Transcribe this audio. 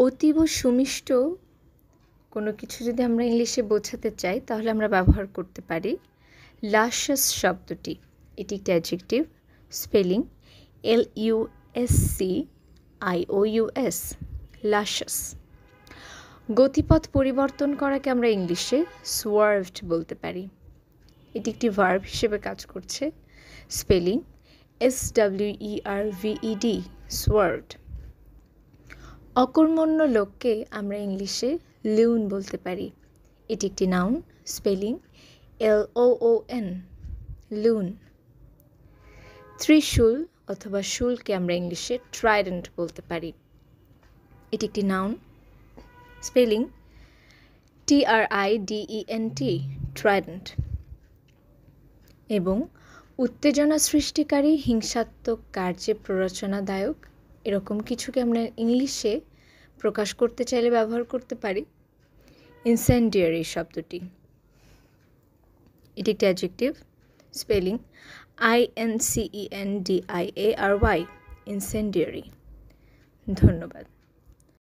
অতীব সুমিষ্ট কোনো কিছু যদি আমরা ইংলিশে বোঝাতে চাই তাহলে আমরা ব্যবহার করতে পারি লাশাস শব্দটি। এটি একটি অ্যাডজেক্টিভ। Spelling LUSCIOUS, লাশাস। গতিপথ পরিবর্তন করাকে আমরা ইংলিশে সোয়ার্ভড বলতে পারি। এটি একটি ভার্ব হিসেবে কাজ করছে। Spelling SWERVED, সোয়ার্ভড। অকর্মণ্য লোককে আমরা ইংলিশে লিউন বলতে পারি। এটি একটি নাউন। স্পেলিং LOON, লুন। ত্রিশূল অথবা শূলকে আমরা ইংলিশে ট্রাইডেন্ট বলতে পারি। এটি একটি নাউন। Spelling TRIDENT, Trident. এবং উত্তেজনা সৃষ্টিকারী হিংসাত্মক কার্যে প্ররোচনাদায়ক এরকম কিছুকে আমরা ইংলিশে প্রকাশ করতে চাইলে ব্যবহার করতে পারি ইনসেন্ডিয়ারি শব্দটি। এটি একটি অ্যাডজেক্টিভ। Spelling INCENDIARY, ইনসেন্ডিয়ারি। ধন্যবাদ।